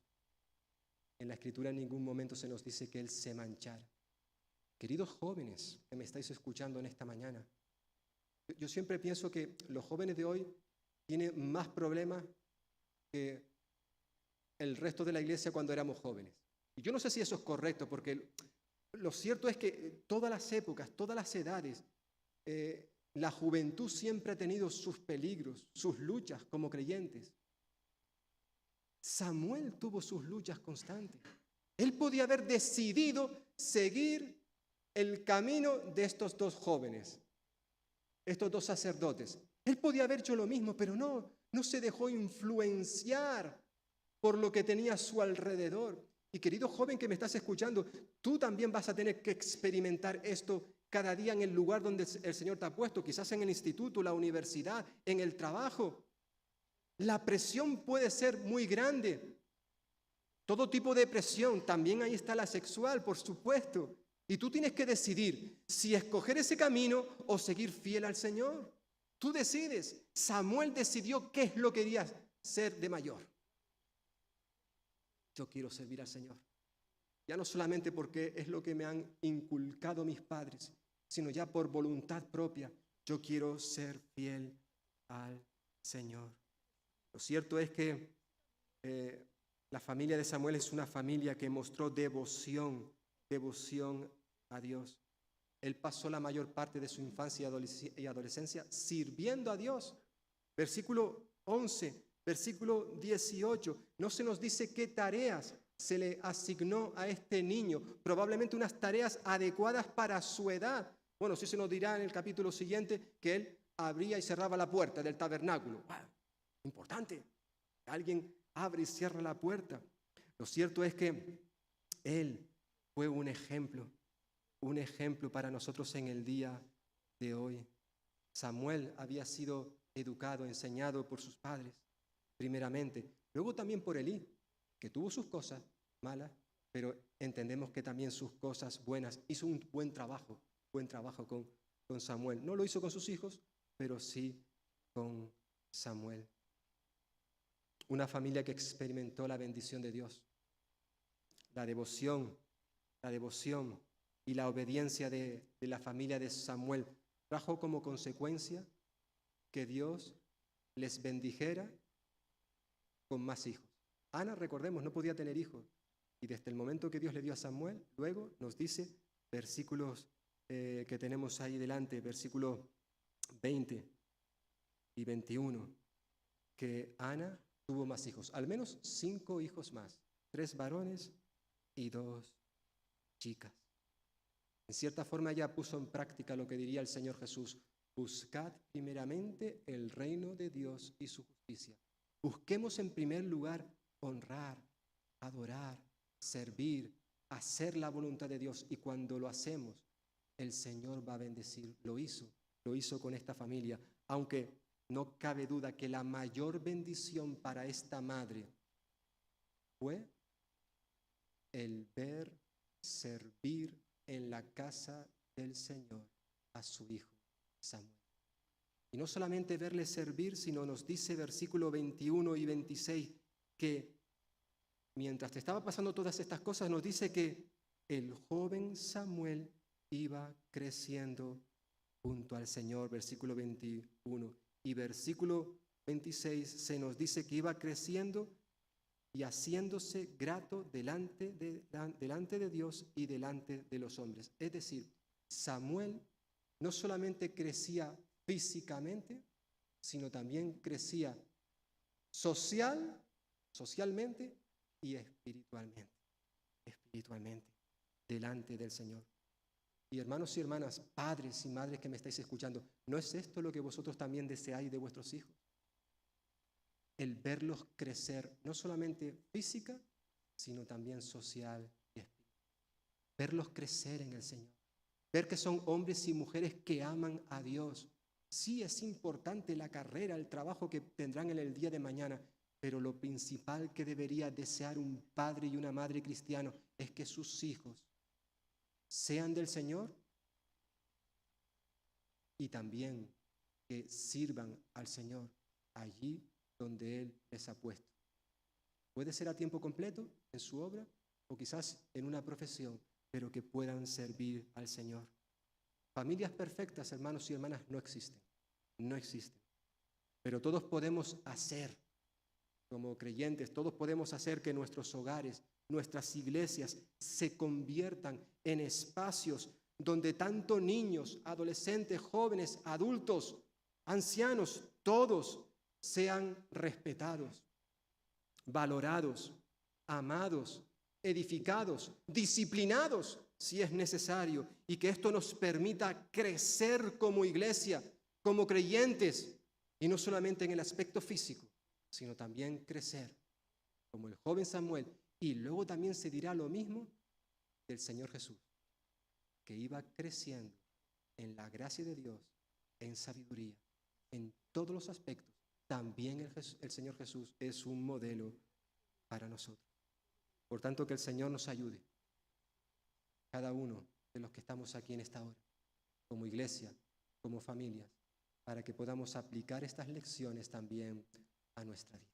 en la Escritura en ningún momento se nos dice que él se manchara. Queridos jóvenes que me estáis escuchando en esta mañana, yo siempre pienso que los jóvenes de hoy tienen más problemas que el resto de la iglesia cuando éramos jóvenes. Y yo no sé si eso es correcto, porque lo cierto es que todas las épocas, todas las edades, la juventud siempre ha tenido sus peligros, sus luchas como creyentes. Samuel tuvo sus luchas constantes. Él podía haber decidido seguir el camino de estos dos jóvenes. estos dos sacerdotes. Él podía haber hecho lo mismo, pero no se dejó influenciar por lo que tenía a su alrededor. Y querido joven que me estás escuchando, tú también vas a tener que experimentar esto cada día en el lugar donde el Señor te ha puesto, quizás en el instituto, la universidad, en el trabajo. La presión puede ser muy grande. Todo tipo de presión, también ahí está la sexual, por supuesto. Y tú tienes que decidir si escoger ese camino o seguir fiel al Señor. Tú decides. Samuel decidió qué es lo que quería ser de mayor. Yo quiero servir al Señor. Ya no solamente porque es lo que me han inculcado mis padres, sino ya por voluntad propia. Yo quiero ser fiel al Señor. Lo cierto es que la familia de Samuel es una familia que mostró devoción a Dios. Él pasó la mayor parte de su infancia y adolescencia sirviendo a Dios. Versículo 11, versículo 18, no se nos dice qué tareas se le asignó a este niño, probablemente unas tareas adecuadas para su edad. Bueno, sí se nos dirá en el capítulo siguiente que él abría y cerraba la puerta del tabernáculo. ¡Wow! Importante. Alguien abre y cierra la puerta. Lo cierto es que él fue un ejemplo para nosotros en el día de hoy. Samuel había sido educado, enseñado por sus padres, primeramente. Luego también por Elí, que tuvo sus cosas malas, pero entendemos que también sus cosas buenas. Hizo un buen trabajo con Samuel. No lo hizo con sus hijos, pero sí con Samuel. Una familia que experimentó la bendición de Dios, la devoción y la obediencia de la familia de Samuel trajo como consecuencia que Dios les bendijera con más hijos. Ana, recordemos, no podía tener hijos. Y desde el momento que Dios le dio a Samuel, luego nos dice, versículos que tenemos ahí delante, versículos 20 y 21, que Ana tuvo más hijos, al menos 5 hijos más, 3 varones y 2 chicas. En cierta forma ella puso en práctica lo que diría el Señor Jesús: buscad primeramente el reino de Dios y su justicia. Busquemos en primer lugar honrar, adorar, servir, hacer la voluntad de Dios, y cuando lo hacemos, el Señor va a bendecir. Lo hizo con esta familia, aunque no cabe duda que la mayor bendición para esta madre fue el ver servir en la casa del Señor a su hijo Samuel. Y no solamente verle servir, sino nos dice versículo 21 y 26 que mientras te estaba pasando todas estas cosas, nos dice que el joven Samuel iba creciendo junto al Señor, versículo 21. Y versículo 26 se nos dice que iba creciendo y haciéndose grato delante de Dios y delante de los hombres. Es decir, Samuel no solamente crecía físicamente, sino también crecía socialmente y espiritualmente, delante del Señor. Y hermanos y hermanas, padres y madres que me estáis escuchando, ¿no es esto lo que vosotros también deseáis de vuestros hijos? El verlos crecer, no solamente física, sino también social y espiritual. Verlos crecer en el Señor. Ver que son hombres y mujeres que aman a Dios. Sí, es importante la carrera, el trabajo que tendrán en el día de mañana, pero lo principal que debería desear un padre y una madre cristiano es que sus hijos sean del Señor y también que sirvan al Señor allí donde Él les ha puesto. Puede ser a tiempo completo en su obra o quizás en una profesión, pero que puedan servir al Señor. Familias perfectas, hermanos y hermanas, no existen. Pero todos podemos hacer, como creyentes, todos podemos hacer que nuestros hogares, nuestras iglesias se conviertan en espacios donde tanto niños, adolescentes, jóvenes, adultos, ancianos, todos sean respetados, valorados, amados, edificados, disciplinados si es necesario, y que esto nos permita crecer como iglesia, como creyentes, y no solamente en el aspecto físico, sino también crecer, como el joven Samuel. Y luego también se dirá lo mismo del Señor Jesús, que iba creciendo en la gracia de Dios, en sabiduría, en todos los aspectos. También el Señor Jesús es un modelo para nosotros. Por tanto, que el Señor nos ayude, cada uno de los que estamos aquí en esta hora, como iglesia, como familias, para que podamos aplicar estas lecciones también a nuestra vida.